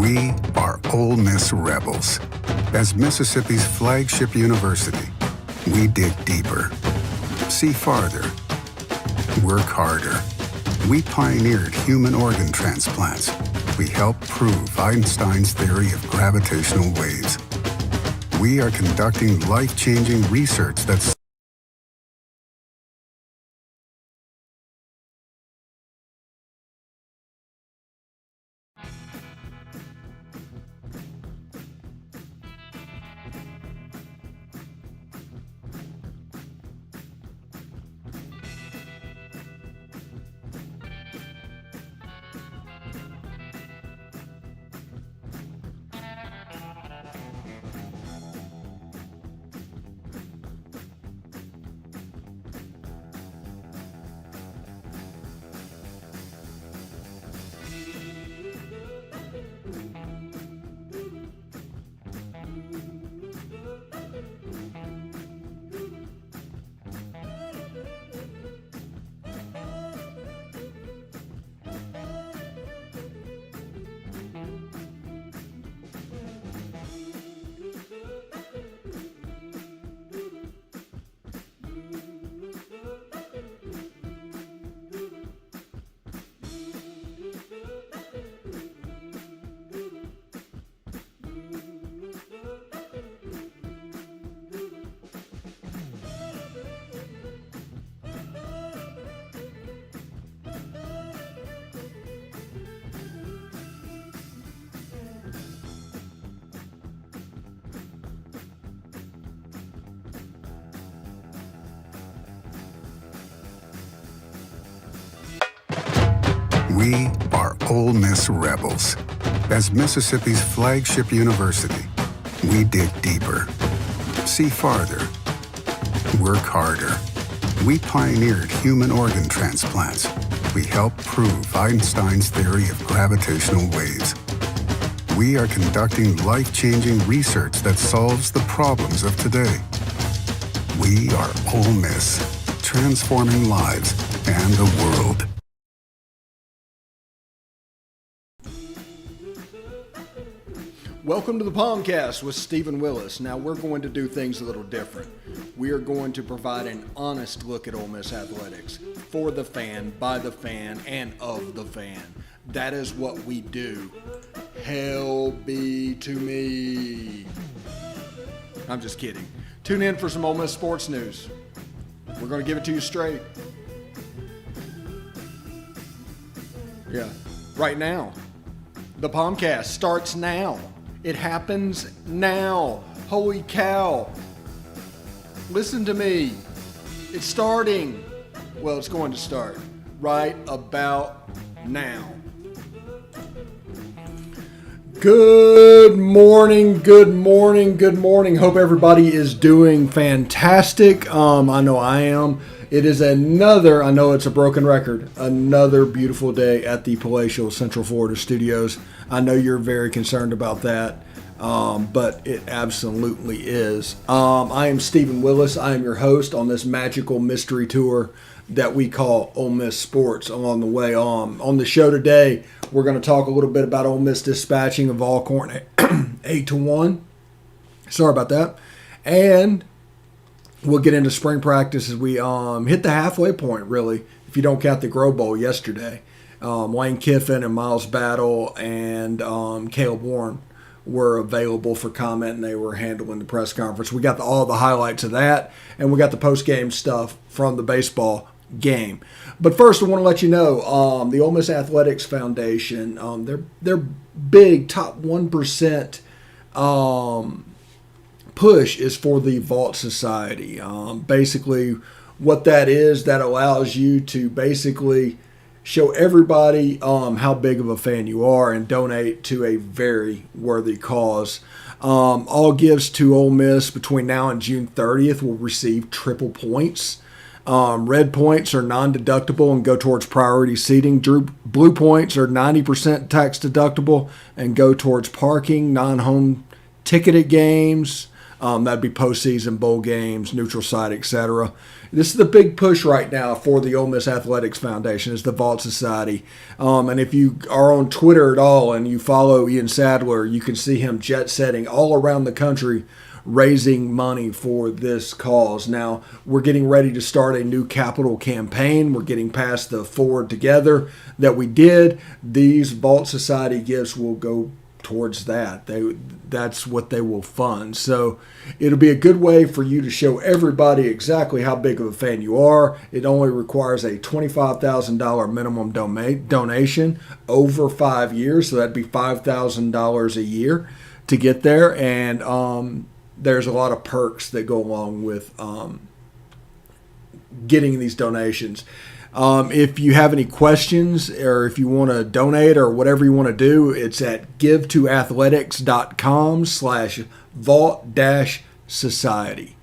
We are Ole Miss Rebels. As Mississippi's flagship university, we dig deeper, see farther, work harder. We pioneered human organ transplants. We helped prove Einstein's theory of gravitational waves. We are conducting life-changing research that's We are Ole Miss Rebels. As Mississippi's flagship university, we dig deeper, see farther, work harder. We pioneered human organ transplants. We helped prove Einstein's theory of gravitational waves. We are conducting life-changing research that solves the problems of today. We are Ole Miss, transforming lives and the world. Welcome to the POMcast with Stephen Willis. Now we're going to do things a little different. We are going to provide an honest look at Ole Miss athletics for the fan, by the fan, and of the fan. That is what we do. Hell be to me. I'm just kidding. Tune in for some Ole Miss sports news. We're going to give it to you straight. Yeah, right now. The POMcast starts now. It happens now. Holy cow. Listen to me. It's starting. Well, it's going to start right about now. Good morning, good morning, good morning. Hope everybody is doing fantastic. I know I am. It is another, I know it's a broken record, another beautiful day at the Palatial Central Florida Studios. I know you're very concerned about that, but it absolutely is. I am Stephen Willis. I am your host on this magical mystery tour that we call Ole Miss Sports along the way. On the show today, we're going to talk a little bit about Ole Miss dispatching of Alcorn 8-1. Sorry about that. And we'll get into spring practice as we hit the halfway point, really, if you don't count the Grove Bowl yesterday. Lane Kiffin and Miles Battle and Caleb Warren were available for comment, and they were handling the press conference. We got all the highlights of that, and we got the post-game stuff from the baseball game. But first, I want to let you know, the Ole Miss Athletics Foundation, their big top 1% push is for the Vault Society. Basically, what that is, that allows you to basically show everybody how big of a fan you are and donate to a very worthy cause. All gifts to Ole Miss between now and June 30th will receive triple points. Red points are non-deductible and go towards priority seating. Blue points are 90% tax deductible and go towards parking, non-home ticketed games, That'd be postseason, bowl games, neutral site, etc. This is the big push right now for the Ole Miss Athletics Foundation, is the Vault Society. And if you are on Twitter at all and you follow Ian Sadler, you can see him jet setting all around the country raising money for this cause. Now, we're getting ready to start a new capital campaign. We're getting past the Forward Together that we did. These Vault Society gifts will go towards that. That's what they will fund. So it'll be a good way for you to show everybody exactly how big of a fan you are. It only requires a $25,000 minimum donation over 5 years. So that'd be $5,000 a year to get there. And there's a lot of perks that go along with getting these donations. If you have any questions or if you want to donate or whatever you want to do, it's at givetoathletics.com/vault-society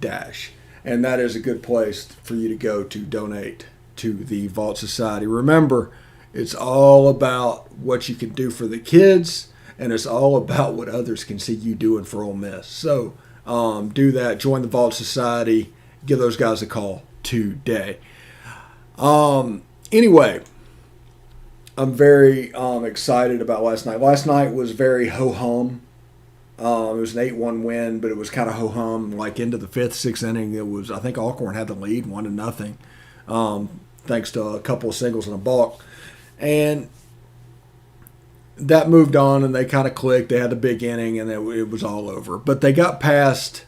dash. And that is a good place for you to go to donate to the Vault Society. Remember, it's all about what you can do for the kids, and it's all about what others can see you doing for Ole Miss. So do that. Join the Vault Society. Give those guys a call today. Anyway, I'm very excited about last night. Last night was very ho-hum. It was an 8-1 win, but it was kind of ho-hum. Like into the 5th, 6th inning, it was, I think Alcorn had the lead 1-0, thanks to a couple of singles and a balk. And that moved on, and they kind of clicked. They had the big inning, and it was all over. But they got past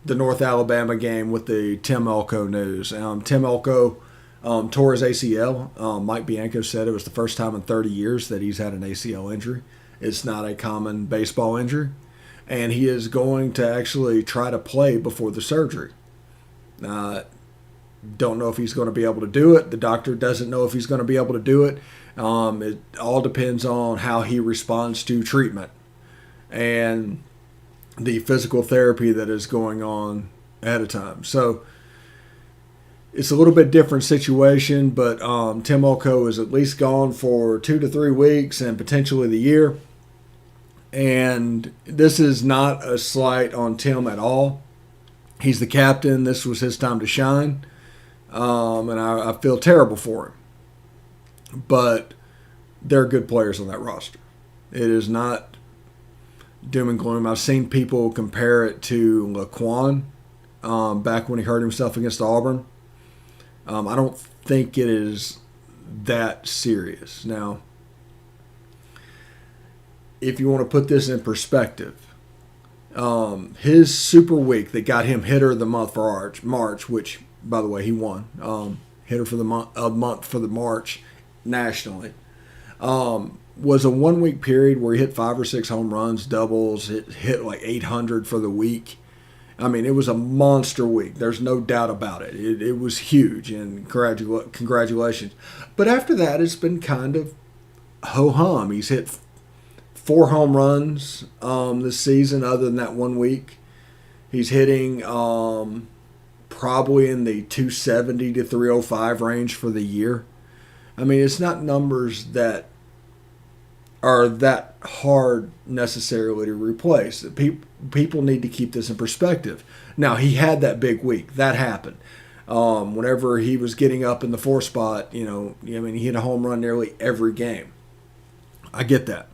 the North Alabama game with the Tim Elko news. Tim Elko tore his ACL. Mike Bianco said it was the first time in 30 years that he's had an ACL injury. It's not a common baseball injury. And he is going to actually try to play before the surgery. Don't know if he's going to be able to do it. The doctor doesn't know if he's going to be able to do it. It all depends on how he responds to treatment and the physical therapy that is going on ahead of time. So it's a little bit different situation, but Tim Elko is at least gone for 2 to 3 weeks and potentially the year. And this is not a slight on Tim at all. He's the captain. This was his time to shine. And I feel terrible for him. But there are good players on that roster. It is not doom and gloom. I've seen people compare it to Laquan back when he hurt himself against Auburn. I don't think it is that serious. Now, if you want to put this in perspective, his super week that got him hitter of the month for March, which, by the way, he won. Hitter for the month for the March nationally, was a 1 week period where he hit 5 or 6 home runs, doubles, hit like 800 for the week. I mean, it was a monster week. There's no doubt about it. It was huge, and congratulations. But after that, it's been kind of ho-hum. He's hit 4 home runs this season other than that 1 week. He's hitting probably in the 270 to 305 range for the year. I mean, it's not numbers that are that hard necessarily to replace. People need to keep this in perspective. Now, he had that big week. That happened. Whenever he was getting up in the 4 spot, he hit a home run nearly every game. I get that.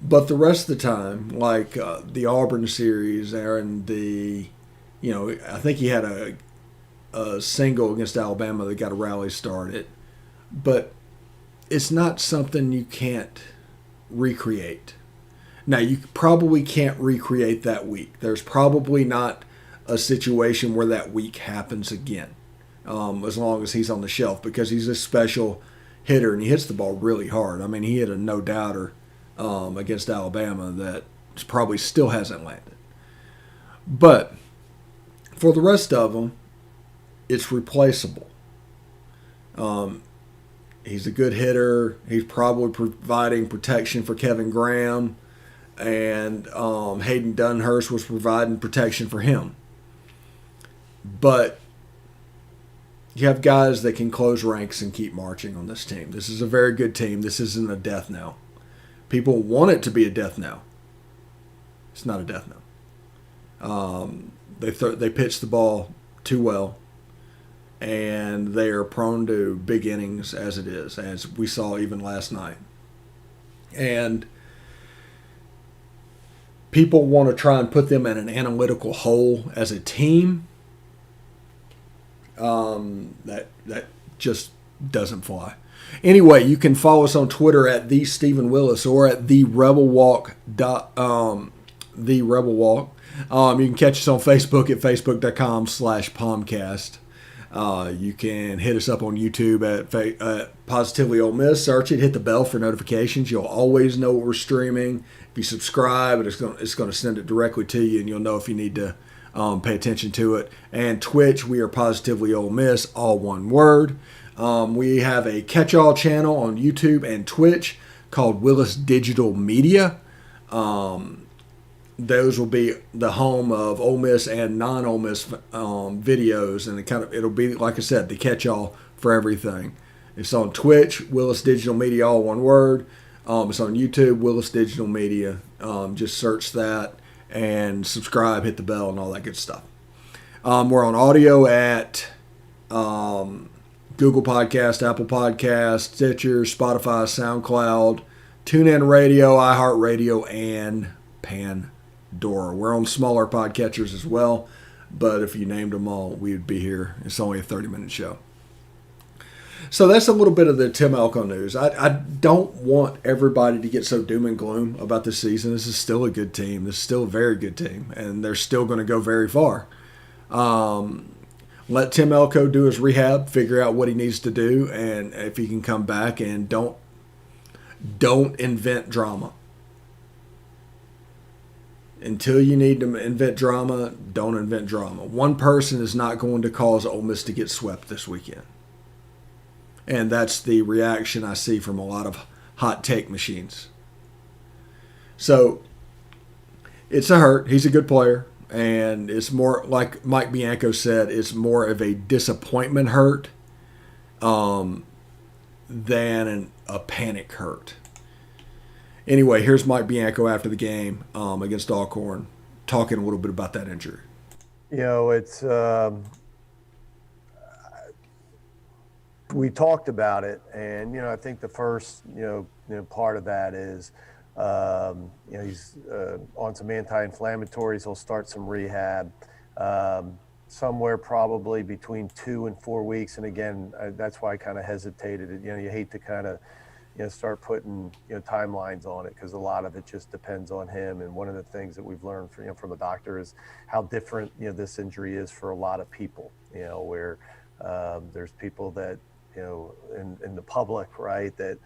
But the rest of the time, like the Auburn series and I think he had a single against Alabama that got a rally started. But it's not something you can't recreate. Now, you probably can't recreate that week. There's probably not a situation where that week happens again, as long as he's on the shelf, because he's a special hitter and he hits the ball really hard. I mean, he hit a no-doubter against Alabama that probably still hasn't landed. But for the rest of them, it's replaceable. He's a good hitter. He's probably providing protection for Kevin Graham, and Hayden Dunhurst was providing protection for him. But you have guys that can close ranks and keep marching on this team. This is a very good team. This isn't a death knell. People want it to be a death knell. It's not a death knell. They pitch the ball too well, and they are prone to big innings as it is, as we saw even last night. And people want to try and put them in an analytical hole as a team. That just doesn't fly. Anyway, you can follow us on Twitter at the Stephen Willis or at the Rebel Walk. The Rebel Walk. You can catch us on Facebook at facebook.com/POMcast. You can hit us up on YouTube at Positively Ole Miss. Search it, hit the bell for notifications. You'll always know what we're streaming. If you subscribe, it's going to send it directly to you, and you'll know if you need to pay attention to it. And Twitch, we are Positively Ole Miss, all one word. We have a catch-all channel on YouTube and Twitch called Willis Digital Media. Those will be the home of Ole Miss and non-Ole Miss videos, and it'll be, like I said, the catch-all for everything. It's on Twitch, Willis Digital Media, all one word. It's on YouTube, Willis Digital Media. Just search that and subscribe, hit the bell, and all that good stuff. We're on audio at Google Podcast, Apple Podcast, Stitcher, Spotify, SoundCloud, TuneIn Radio, iHeartRadio, and Pandora. We're on smaller podcatchers as well, but if you named them all, we would be here. It's only a 30-minute show. So that's a little bit of the Tim Elko news. I don't want everybody to get so doom and gloom about this season. This is still a good team. This is still a very good team, and they're still going to go very far. Let Tim Elko do his rehab, figure out what he needs to do, and if he can come back, and don't invent drama. Until you need to invent drama, don't invent drama. One person is not going to cause Ole Miss to get swept this weekend. And that's the reaction I see from a lot of hot take machines. So it's a hurt. He's a good player. And it's more, like Mike Bianco said, it's more of a disappointment hurt than a panic hurt. Anyway, here's Mike Bianco after the game against Alcorn, talking a little bit about that injury. It's we talked about it, and I think the first part of that is he's on some anti-inflammatories. He'll start some rehab somewhere probably between 2 and 4 weeks. And again, that's why I kind of hesitated. You hate to kind of start putting timelines on it, because a lot of it just depends on him. And one of the things that we've learned from a doctor is how different this injury is for a lot of people. Where there's people that in the public, right, that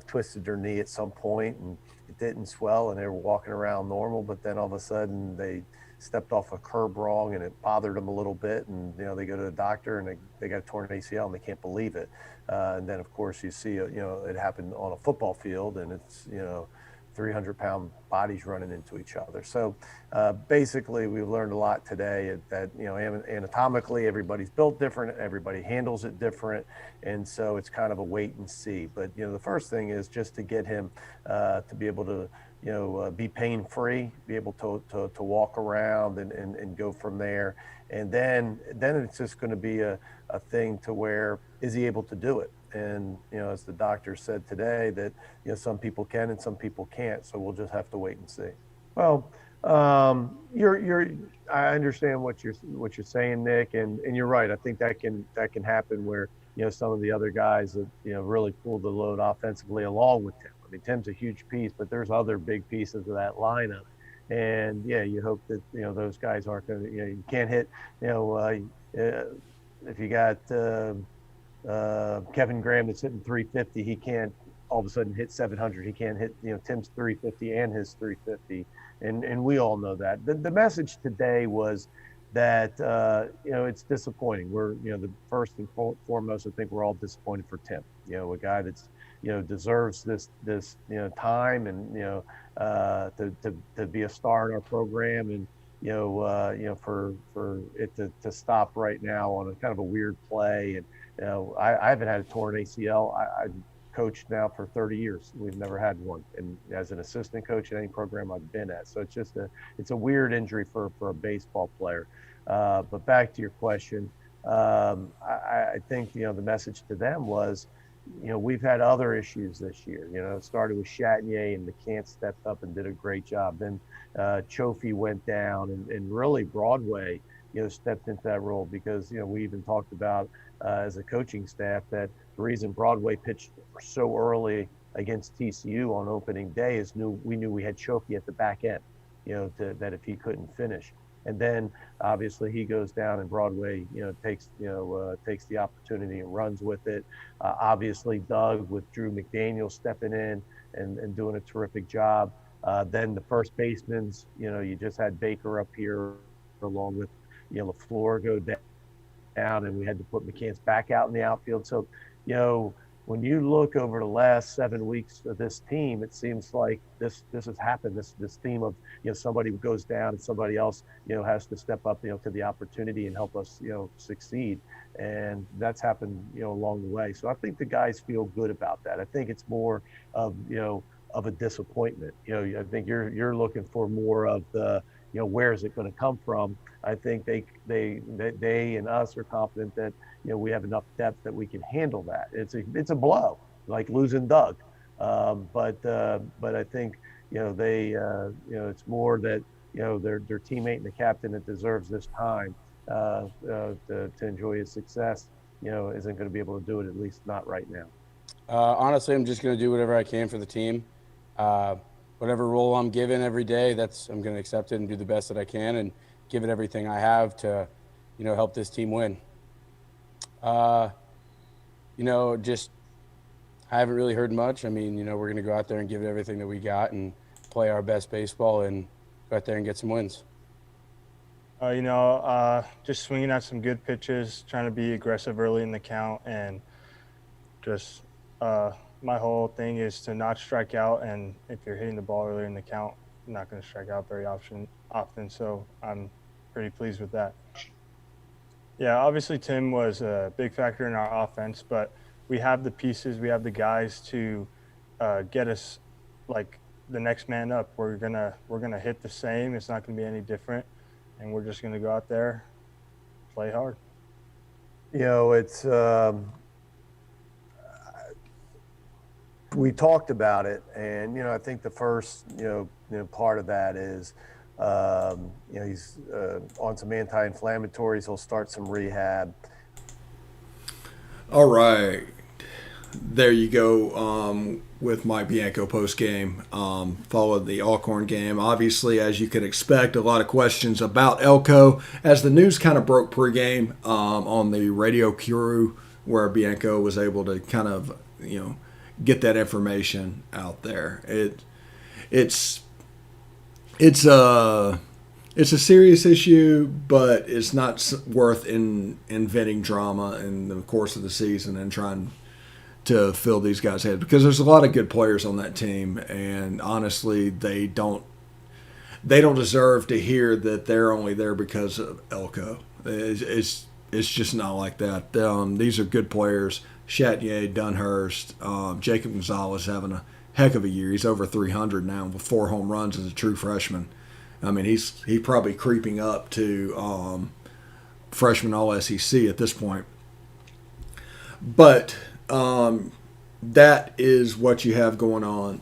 twisted their knee at some point and it didn't swell and they were walking around normal, but then all of a sudden they stepped off a curb wrong and it bothered them a little bit, and they go to the doctor and they got a torn ACL and they can't believe it. And then of course you see it happened on a football field, and it's 300-pound bodies running into each other. So basically we've learned a lot today that anatomically everybody's built different, everybody handles it different, and so it's kind of a wait and see. But the first thing is just to get him to be able to be pain-free, be able to walk around and go from there. And then it's just going to be a thing to where, is he able to do it? And, as the doctor said today, that, some people can and some people can't. So we'll just have to wait and see. Well, I understand what you're saying, Nick, and you're right. I think that can happen where, some of the other guys that, really pull the load offensively along with Tim. I mean, Tim's a huge piece, but there's other big pieces of that lineup. And yeah, you hope that, those guys aren't going to, you can't hit, if you got, Kevin Graham that's hitting 350, he can't all of a sudden hit 700. He can't hit Tim's 350 and his 350, and we all know that. The message today was that it's disappointing. We're the first and foremost, I think we're all disappointed for Tim. A guy that's deserves this time and to be a star in our program, and for it to stop right now on a kind of a weird play. And I haven't had a torn ACL. coached now for 30 years. We've never had one, and as an assistant coach at any program I've been at. So it's a weird injury for a baseball player. But back to your question, I think the message to them was, we've had other issues this year. It started with Chatinier, and McCants stepped up and did a great job. Then Chofie went down, and really Broadway, stepped into that role because, we even talked about as a coaching staff that the reason Broadway pitched so early against TCU on opening day is we knew we had Chofie at the back end, that if he couldn't finish. And then obviously he goes down and Broadway, takes the opportunity and runs with it. Obviously Doug with Drew McDaniel stepping in and doing a terrific job. Then the first basemans, you just had Baker up here along with, LaFleur go down, and we had to put McCants back out in the outfield. So, when you look over the last 7 weeks of this team, it seems like this has happened. This theme of somebody goes down and somebody else has to step up to the opportunity and help us succeed, and that's happened along the way. So I think the guys feel good about that. I think it's more of of a disappointment. I think you're looking for more of the where is it going to come from. I think they and us are confident that we have enough depth that we can handle that. It's a blow, like losing Doug, but I think it's more that their teammate and the captain that deserves this time to enjoy his success isn't going to be able to do it, at least not right now. Honestly, I'm just going to do whatever I can for the team. Whatever role I'm given every day, I'm going to accept it and do the best that I can and give it everything I have to, help this team win. Just I haven't really heard much. I mean, we're going to go out there and give it everything that we got and play our best baseball and go out there and get some wins. Just swinging at some good pitches, trying to be aggressive early in the count, and just my whole thing is to not strike out. And if you're hitting the ball earlier in the count, you're not going to strike out very often. So I'm pretty pleased with that. Yeah, obviously Tim was a big factor in our offense, but we have the pieces, we have the guys to get us like the next man up. We're gonna hit the same. It's not gonna be any different, and we're just gonna go out there, play hard. It's we talked about it, and I think the first part of that is he's on some anti-inflammatories. He'll start some rehab. All right, there you go. With Mike Bianco post game, followed the Alcorn game. Obviously, as you could expect, a lot of questions about Elko as the news kind of broke pregame on the radio crew, where Bianco was able to kind of get that information out there. It's a serious issue, but it's not worth inventing drama in the course of the season and trying to fill these guys' heads, because there's a lot of good players on that team, and honestly, they don't deserve to hear that they're only there because of Elko. It's just not like that. These are good players. Chatinier, Dunhurst, Jacob Gonzalez having a heck of a year. He's over 300 now with 4 home runs as a true freshman. I mean, he's probably creeping up to freshman All-SEC at this point. But that is what you have going on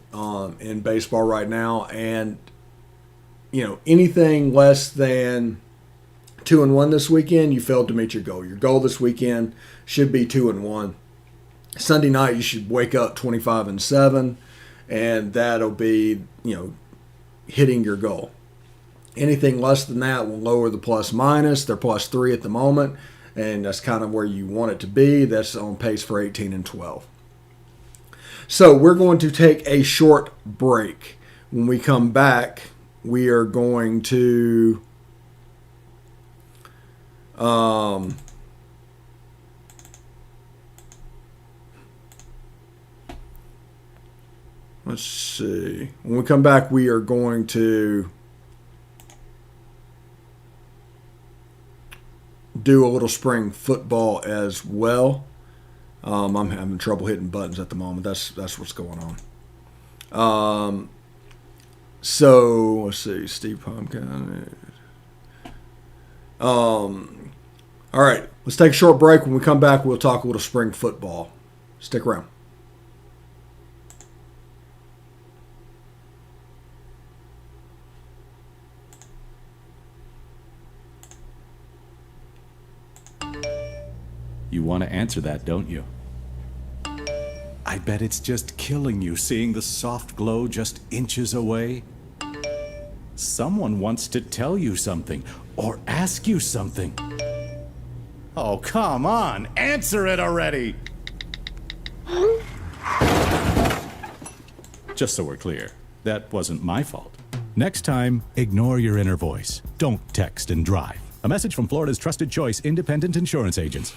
in baseball right now. And, anything less than 2-1 this weekend, you failed to meet your goal. Your goal this weekend should be 2-1. Sunday night, you should wake up 25-7, and that'll be, hitting your goal. Anything less than that will lower the plus minus. They're +3 at the moment, and that's kind of where you want it to be. That's on pace for 18-12. So we're going to take a short break. When we come back, we are going to let's see. When we come back, we are going to do a little spring football as well. I'm having trouble hitting buttons at the moment. That's what's going on. So let's see, Steve POMcast. All right, let's take a short break. When we come back, we'll talk a little spring football. Stick around. You want to answer that, don't you? I bet it's just killing you seeing the soft glow just inches away. Someone wants to tell you something or ask you something. Oh, come on, answer it already! Just so we're clear, that wasn't my fault. Next time, ignore your inner voice. Don't text and drive. A message from Florida's trusted choice independent insurance agents.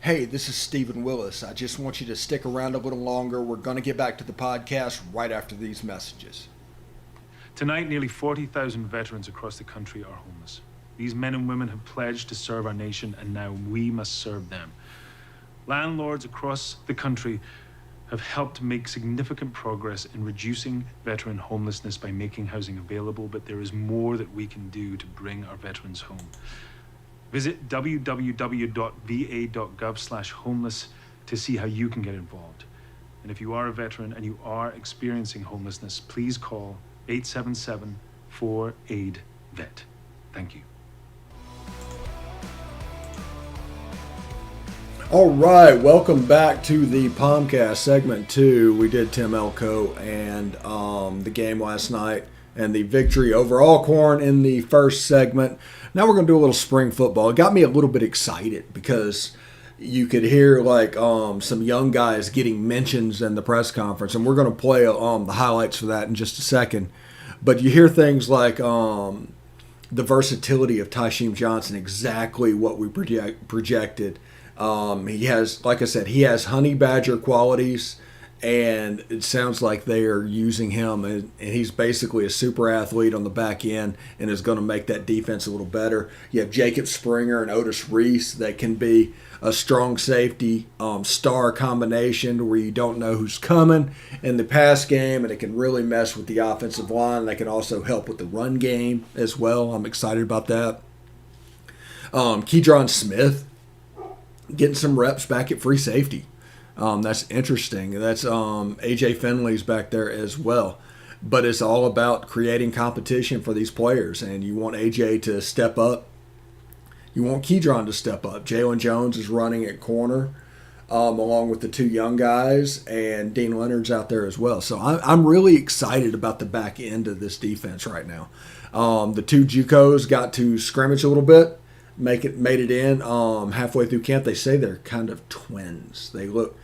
Hey, this is Stephen Willis. I just want you to stick around a little longer. We're going to get back to the podcast right after these messages. Tonight, nearly 40,000 veterans across the country are homeless. These men and women have pledged to serve our nation, and now we must serve them. Landlords across the country have helped make significant progress in reducing veteran homelessness by making housing available, but there is more that we can do to bring our veterans home. Visit www.va.gov/homeless to see how you can get involved. And if you are a veteran and you are experiencing homelessness, please call 877-4AID-VET. Thank you. All right, welcome back to the POMcast segment 2. We did Tim Elko and the game last night and the victory over Alcorn in the first segment. Now we're going to do a little spring football. It got me a little bit excited because you could hear like some young guys getting mentions in the press conference, and we're going to play the highlights for that in just a second. But you hear things like the versatility of Tysheem Johnson, exactly what we projected. He has, like I said, he has honey badger qualities, and it sounds like they are using him, and he's basically a super athlete on the back end and is going to make that defense a little better. You have Jacob Springer and Otis Reese that can be a strong safety star combination where you don't know who's coming in the pass game, and it can really mess with the offensive line. They can also help with the run game as well. I'm excited about that. Keydron Smith getting some reps back at free safety. That's interesting. That's AJ Finley's back there as well. But it's all about creating competition for these players, and you want AJ to step up. You want Keydron to step up. Jalen Jones is running at corner along with the two young guys, and Dean Leonard's out there as well. So I'm really excited about the back end of this defense right now. The two JUCOs got to scrimmage a little bit, made it in halfway through camp. They say they're kind of twins. They look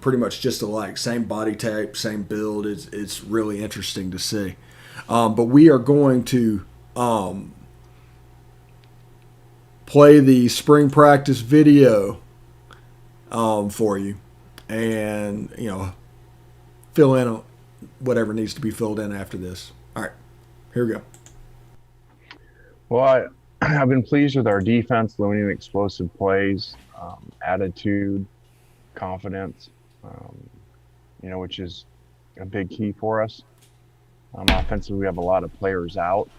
pretty much just alike, same body type, same build. It's really interesting to see. But we are going to play the spring practice video for you, and fill in whatever needs to be filled in after this. All right, here we go. Well, I've been pleased with our defense, limiting explosive plays, attitude, confidence, which is a big key for us. Offensively, we have a lot of players out,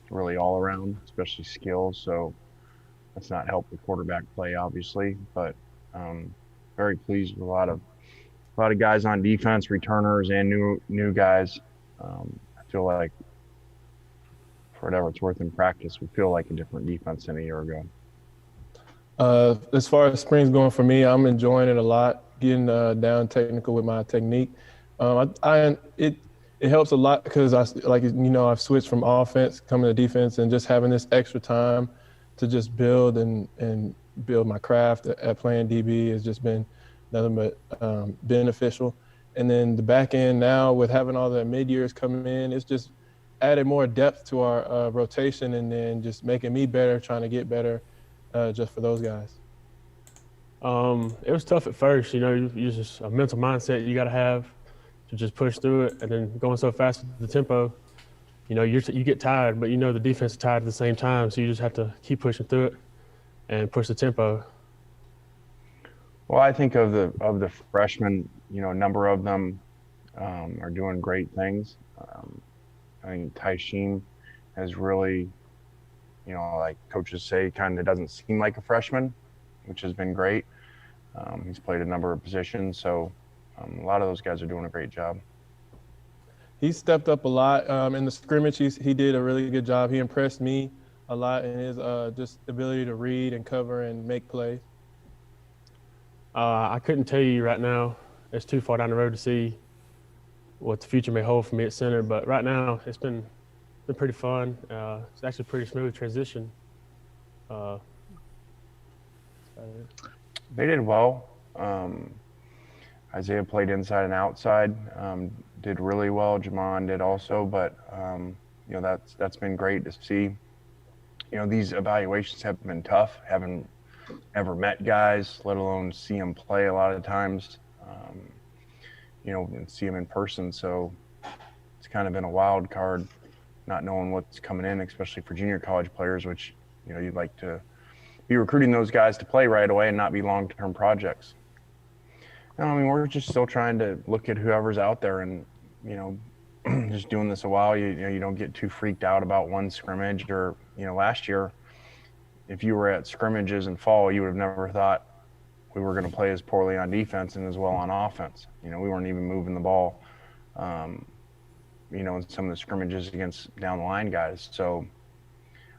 really all around, especially skills. So that's not helped the quarterback play, obviously, but very pleased with a lot of guys on defense, returners and new guys. I feel like, for whatever it's worth in practice, we feel like a different defense than a year ago. As far as spring's going for me, I'm enjoying it a lot, getting down technical with my technique. It helps a lot because I've switched from offense coming to defense, and just having this extra time to just build and build my craft at playing DB has just been nothing but beneficial. And then the back end now, with having all the mid-years coming in, it's just added more depth to our rotation, and then just making me better, trying to get better just for those guys. It was tough at first. You just a mental mindset you got to have to just push through it, and then going so fast with the tempo, you get tired, but the defense is tired at the same time, so you just have to keep pushing through it and push the tempo. Well, I think of the freshmen, a number of them are doing great things. I think Tysheem has really, like coaches say, kind of doesn't seem like a freshman, which has been great. He's played a number of positions, so a lot of those guys are doing a great job. He stepped up a lot in the scrimmage. He did a really good job. He impressed me a lot in his just ability to read and cover and make plays. I couldn't tell you right now. It's too far down the road to see what the future may hold for me at center. But right now, it's been pretty fun. It's actually a pretty smooth transition. They did well. Isaiah played inside and outside, did really well. Jamon did also, but that's been great to see. These evaluations have been tough. Haven't ever met guys, let alone see them play a lot of times. And see them in person. So it's kind of been a wild card, not knowing what's coming in, especially for junior college players, which you'd like to be recruiting those guys to play right away and not be long-term projects. No, I mean, we're just still trying to look at whoever's out there and, just doing this a while, you don't get too freaked out about one scrimmage or, last year, if you were at scrimmages in fall, you would have never thought we were going to play as poorly on defense and as well on offense. We weren't even moving the ball, in some of the scrimmages against down the line guys. So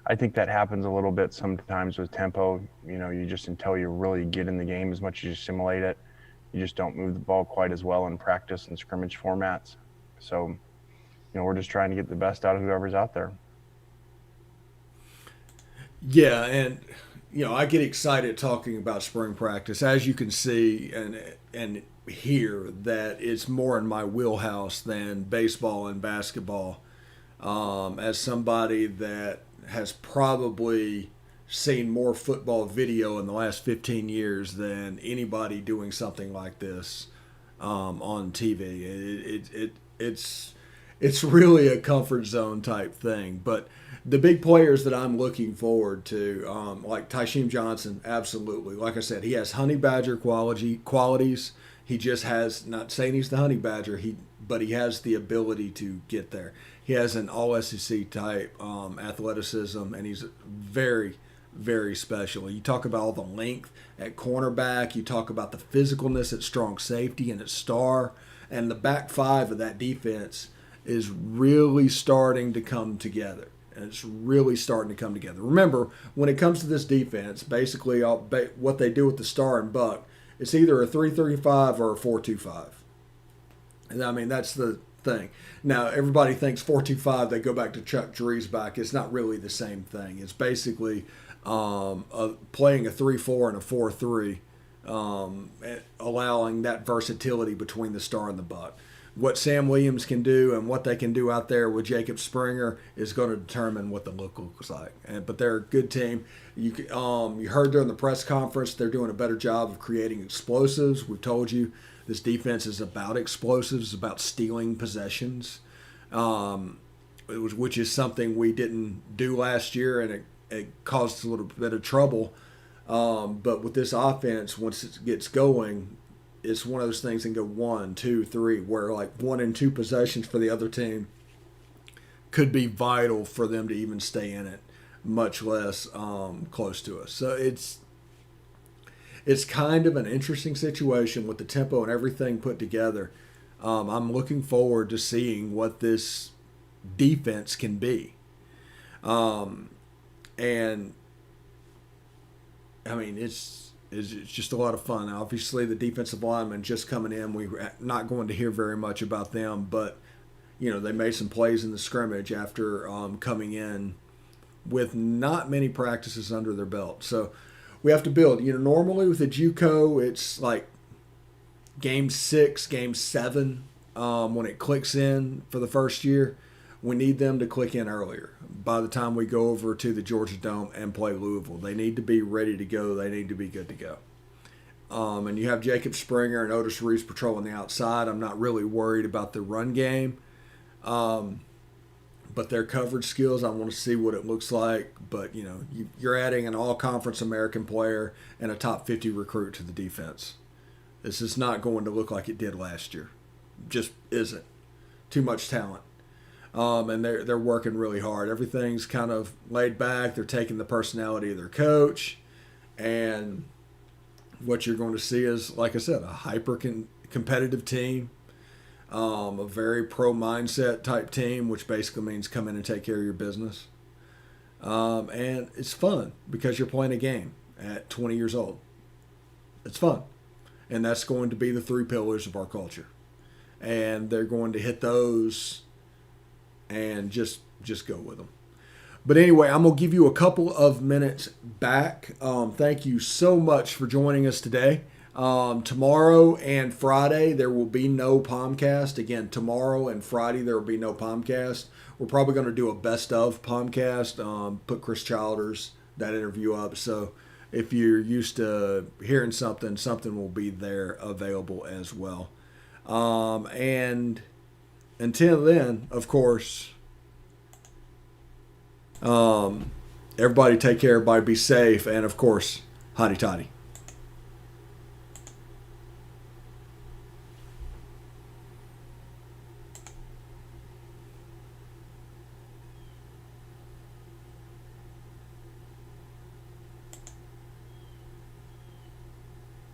I think that happens a little bit sometimes with tempo. You just, until you really get in the game as much as you simulate it, you just don't move the ball quite as well in practice and scrimmage formats. So, we're just trying to get the best out of whoever's out there. Yeah, and I get excited talking about spring practice, as you can see and hear that it's more in my wheelhouse than baseball and basketball. As somebody that has probably seen more football video in the last 15 years than anybody doing something like this on TV. It's really a comfort zone type thing. But the big players that I'm looking forward to, like Tysheem Johnson, absolutely. Like I said, he has honey badger qualities. He just has, not saying he's the honey badger, but he has the ability to get there. He has an all SEC type athleticism, and he's very, very special. You talk about all the length at cornerback. You talk about the physicalness at strong safety and at star. And the back five of that defense is really starting to come together. And it's really starting to come together. Remember, when it comes to this defense, basically what they do with the star and buck, it's either a 3-3-5 or a 4-2-5. And I mean, that's the thing. Now, everybody thinks 4-2-5, they go back to Chuck Driesbach. It's not really the same thing. It's basically playing a 3-4 and a 4-3, allowing that versatility between the star and the buck. What Sam Williams can do and what they can do out there with Jacob Springer is going to determine what the look looks like. But they're a good team. You heard during the press conference they're doing a better job of creating explosives. We've told you this defense is about explosives, about stealing possessions, which is something we didn't do last year, and it caused us a little bit of trouble. But with this offense, once it gets going, it's one of those things that go 1, 2, 3, where like 1 and 2 possessions for the other team could be vital for them to even stay in it, much less close to us. So it's kind of an interesting situation with the tempo and everything put together. I'm looking forward to seeing what this defense can be. And I mean, it's just a lot of fun. Obviously, the defensive linemen just coming in, we're not going to hear very much about them, but they made some plays in the scrimmage after coming in with not many practices under their belt. So we have to build. Normally with a JUCO, it's like game 6, game 7 when it clicks in for the first year. We need them to click in earlier. By the time we go over to the Georgia Dome and play Louisville, they need to be ready to go. They need to be good to go. And you have Jacob Springer and Otis Reeves patrolling the outside. I'm not really worried about the run game. But their coverage skills, I want to see what it looks like. But, you're adding an all-conference American player and a top 50 recruit to the defense. This is not going to look like it did last year. Just isn't. Too much talent. And they're working really hard. Everything's kind of laid back. They're taking the personality of their coach, and what you're going to see is, like I said, a hyper competitive team, a very pro mindset type team, which basically means come in and take care of your business. And it's fun because you're playing a game at 20 years old. It's fun, and that's going to be the 3 pillars of our culture, and they're going to hit those and just go with them. But anyway, I'm going to give you a couple of minutes back. Thank you so much for joining us today. Tomorrow and Friday, there will be no POMcast. Again, tomorrow and Friday, there will be no POMcast. We're probably going to do a best of POMcast, put Chris Childers, that interview up. So if you're used to hearing something will be there available as well. And until then, of course, everybody take care, everybody be safe, and of course, hotty toddy.